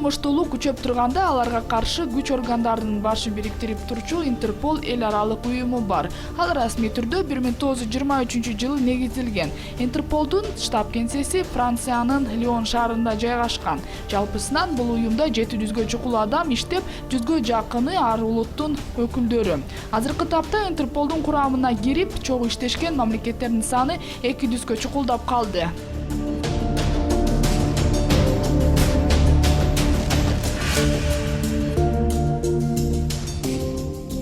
кылмыштуулук күчөп турганда аларга каршы күч органдарынын башын бириктирип турчу Интерпол эл аралык уюму бар. Ал расмий түрдө 1923-жылы негизилген. Интерполдун штаб кеңсеси Франциянын Лион шаарында жайгашкан. Жалпысынан бул уюмда 700гө чукул адам иштеп, 100гө жакыны ар улуттун өкүлдөрү. Азыркы тапта Интерполдун курамына кирип, чогуу иштешкен мамлекеттердин саны 200гө чукулдап калды.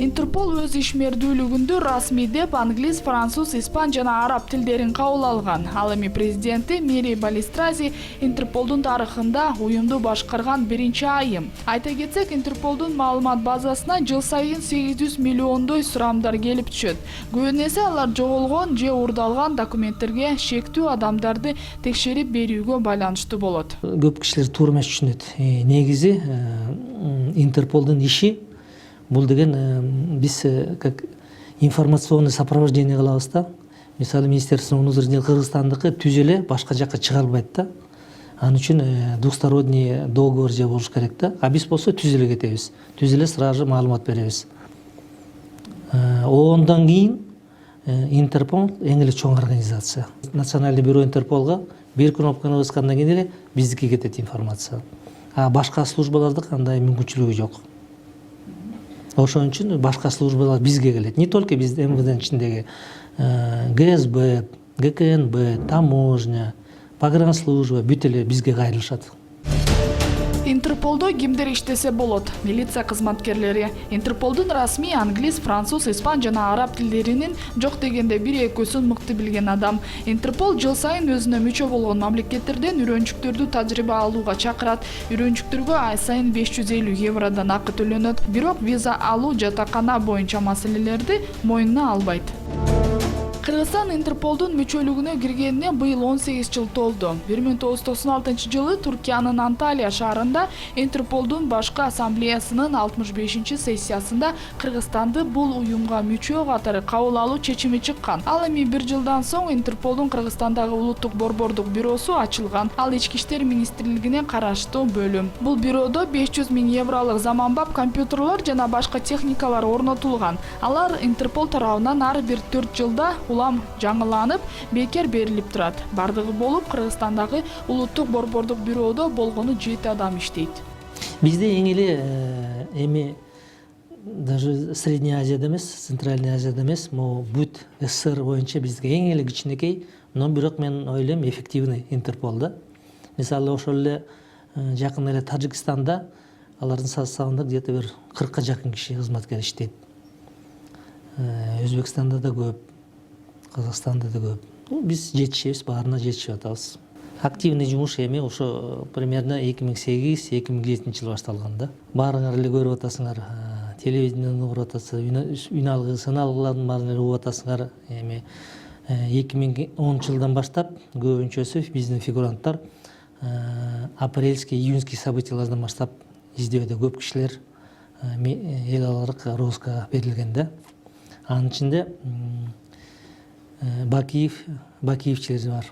Интерпол өз ишмердүүлүгүндө расмий деп англис, француз, испан жана араб тилдерин кабыл алган. Ал эми президенти Мири Балистрази Интерполдун тарыхында уюмду башкарган биринчи айым. Айта кетсек, Интерполдун маалымат базасына жыл сайын 800 миллиондой сурамдар келип түшөт. Көбүн эсе алар жоголгон же уурдалган документтерге шектүү адамдарды текшерип берүүгө байланыштуу болот. Көп кишилер туура эмес түшүнөт. Негизи Интерполдун иши бул деген биз как информационный сопровождение кылабыз да. Мисалы Министерство внутренних дел Кыргызстандыкы түз эле башка жакка чыга албайт да. Анын үчүн двусторонний договор же болуш керек да. А биз болсо түз эле кетебиз. Түз эле сразу маалымат беребиз. Ондан кийин Интерпол эң эле чоң организация. Национальный бюро Интерполга бир кнопканы баскандан кийин эле биздики кетет информация. А башка службалардык андай мүмкүнчүлүгү жок. Ошон үчүн башка службалар бизге келет. Не только биз МВДнын ичиндеги ГСБ, ГКНБ, таможня, погранслужба бүт эле бизге кайрылышат. Интерполдо кимдер иштесе болот? Милиция кызматкерлери. Интерполдун расмий англис, француз, испан жана араб тилдеринин жок дегенде бир экөөсүн мыкты билген адам. Интерпол жыл сайын өзүнө мүчө болгон мамлекеттерден үйрөнчүктөрдү тажрыйба алууга чакырат. Үйрөнчүктөргө ай сайын 550 евродан акы төлөнөт. Бирок виза алуу жатакана боюнча маселелерди мойнуна албайт. Кыргызстан Интерполдун мүчөлүгүнө киргенине быйыл 18 жыл толду. 1996-жылы Туркиянын Анталия шаарында Интерполдун башкы ассамблеясынын 65-чи сессиясында Кыргызстанды бул уюмга мүчө катары кабыл алуу чечими чыккан. Ал эми бир жылдан соң Интерполдун Кыргызстандагы улуттук борбордук бюросу ачылган. Ал Ички иштер министрлигине караштуу бөлүм. Бул бюродо 500 000 евролук заманбап компьютерлор жана башка техникалар орнотулган. Алар Интерпол тарабынан ар бир 4 жылда улам жаңыланып, бекер берилип турат. Бардыгы болуп, Кыргызстандагы улуттук борбордук бюродо болгону 7 адам иштейт. Бизде эң эле эми даже Средняя Азияда эмес, Центральная Азияда эмес, могу бүт СССР боюнча бизге эң эле кичинекей, но бирок мен ойлойм эффективный Интерпол да. Мисалы ошол эле жакын эле Тажикстанда алардын составында где-то бир 40ка жакын киши кызматкер иштейт. Өзбекстанда да көп, Казакстанда да көп. Биз жетишебиз, баарына жетишип атабыз. Активный жумуш эми ошо примерно 2008-2007 жыл башталган да. Баарыңар эле көрүп атасыңар, телевидениеден угуп атасыңар, үн алгылардын баарын эле угуп атасыңар. Эми 2010 жылдан баштап көбүнчөсү биздин фигуранттар апрельский, июньский событиялардан баштап издөөдө көп кишилер эл аралык розыскага берилген да. Анын ичинде Бакиевчилер бар.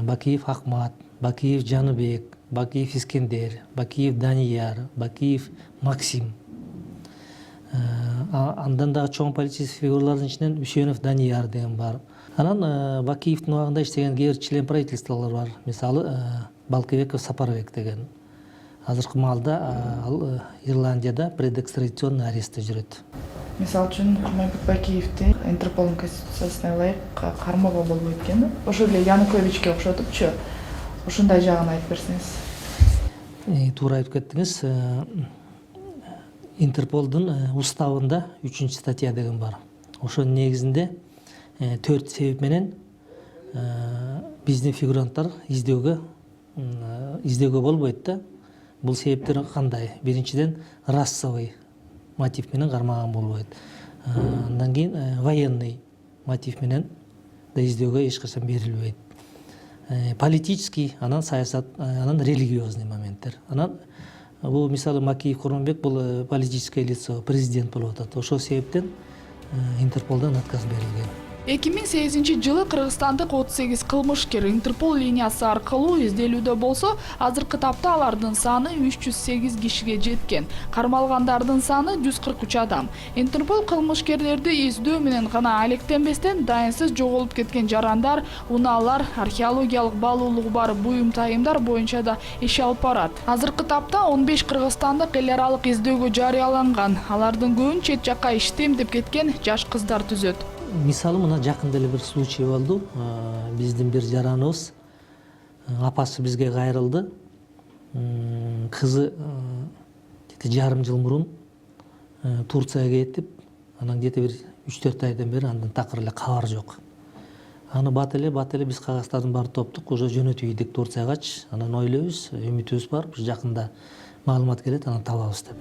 Бакиев Ахмат, Бакиев Жаныбек, Бакиев Искендер, Бакиев Данияр, Бакиев Максим. Андан дагы чоң полицейский фигуралардын ичинен Үсөнов Данияр деген бар. Анан Бакиевдин убагында иштеген кээ бир член правительстволор бар. Мисалы Балкыбеков Сапарбек деген. Азыркы маалда ал Ирландияда предэкстрадиционный арестте жүрөт. Мисалы үчүн Курманбек Бакиевди Интерполдун конституциясына ылайык кармоого болбойт экен. Ошол эле Януковичке окшотупчу. Ушундай жагын айтып берсеңиз. Туура айтып кеттиңиз. Интерполдун уставында 3 статья деген бар. Ошонун негизинде 4 себеп менен биздин фигуранттар издөөгө болбойт да. Бул себептер кандай? Биринчиден расовый мотив менен кармаган болбойт. Андан кийин военный мотив менен да издөөгө эч качан берилбейт. Политический, анан саясат, анан религиозный моменттер. Анан бул мисалы Макиев Курманбек бул политическое лицо, президент болуп атат. Ошол себептен Интерполдон отказ берилген. 2008-жылы Кыргызстандык 38 кылмышкер Интерпол линиясы аркылуу изделүүдө болсо, азыркы тапта алардын саны 308 кишиге жеткен. Кармалгандардын саны 143 адам. Интерпол кылмышкерлерди издөө менен гана алектенбестен дайынсыз жоголуп кеткен жарандар, унаалар, археологиялык баалуулугу бар буюм тайымдар боюнча да иш алып барат. Азыркы тапта 15 кыргызстандык эл аралык издөөгө жарыяланган. Алардын көбүн чет жакка иштейм деп кеткен жаш кыздар түзөт. Мисалы мына жакында эле бир случай болду. Биздин бир жараныбыз апасы бизге кайрылды. Кызы жарым жыл мурун Турцияга кетип, анан где-то бир 3-4 айдан бери андан такыр эле кабар жок. Аны бат эле биз кагаздардын баарын топтук, уже жөнөтүп ийдик Турциягачы. Анан ойлойбуз, үмүтүбүз бар, бир жакында маалымат келет, анан табабыз деп.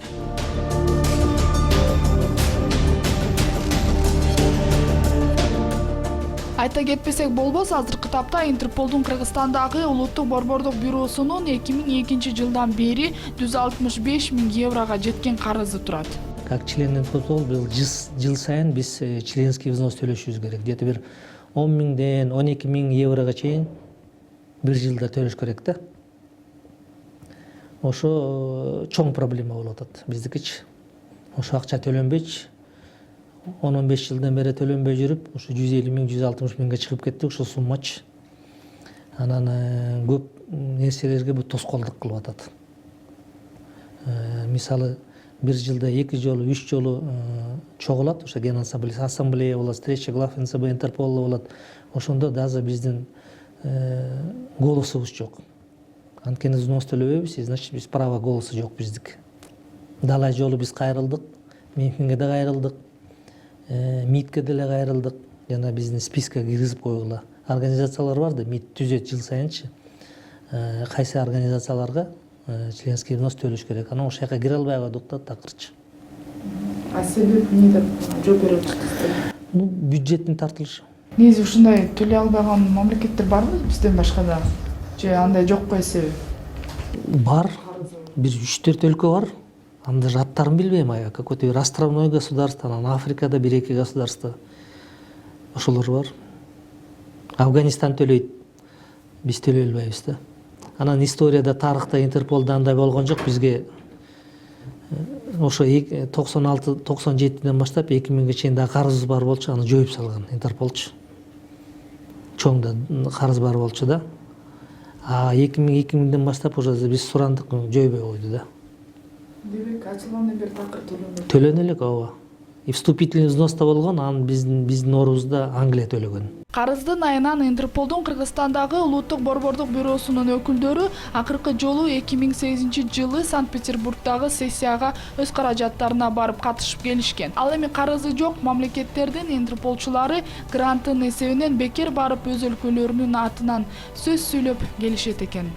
Айта кетпесек болбос, азыркы тапта Интерполдун Кыргызстандагы улуттук борбордук бюросунун 2002 жылдан бери 165 000 еврога жеткен карызы турат. Как член Интерпол жыл сайын биз членский взнос төлөшүбүз керек. Где-то бир 10 000ден 12 000 еврога чейин бир жылда төлөш керек да. Ошо чоң проблема болуп атат биздикичи. Ошо акча төлөнбөйчү. 10-15 жылдан бери төлөнбөй жүрүп, ошо 150 000, 160 000га чыгып кетти ошо суммачы. Анан көп нерселерге бу тоскоолдук кылып атат. Мисалы, бир жылда 2 жолу, 3 жолу чогулат, ошо ген ассамблея болот, встреча глав НЦБ Интерполда болот. Ошондо даже биздин голосубуз жок. Анткени взнос төлөбөйбүз, значит биз права голосу жок биздики. Далай жолу биз кайрылдык, Мюнхенге да кайрылдык. МИДке деле кайрылдык, жана биздин спискке киргизип койгула. Организациялар бар да, МИД түзөт жыл сайынчы. Кайсы организацияларга членский взнос төлөш керек. Анан ошол жака кире албай калдык да такырчы. А себеп эмне деп жооп берип жатасыздар? Бюджеттин тартылышы. Негизи ушундай төлөй албаган мамлекеттер барбы бизден башка да? Же андай жокпу эсеби? Бар. Бир 3-4 өлкө бар. Аны даже аттарын билбейм, какой-то бир островной государство, анан Африкада 1-2 государство. Ошолор бар. Афганистан төлөйт. Биз төлөй албайбыз да. Анан историяда, тарыхта Интерполда андай болгон жок. Бизге ошо 96-97ден баштап 2000ге чейин да карызыбыз бар болчу, аны жоюп салган Интерполчу. Чоң да карыз бар болчу да. А 2000ден баштап уже биз сурандык, жойбой койду да. Демек, ачылгандан бери такыр төлөнбөйт. Төлөнө элек, ооба. И вступительный взнос да болгон, анан биздин орубузда Англия төлөгөн. Карыздын айынан Интерполдун Кыргызстандагы улуттук борбордук бюросунун өкүлдөрү акыркы жолу 2008 жылы Санкт-Петербургдагы сессияга өз каражаттарына барып катышып келишкен. Ал эми карызы жок мамлекеттердин интерполчулары гранттын эсебинен бекер барып өз өлкөлөрүнүн атынан сөз сүйлөп келишет экен.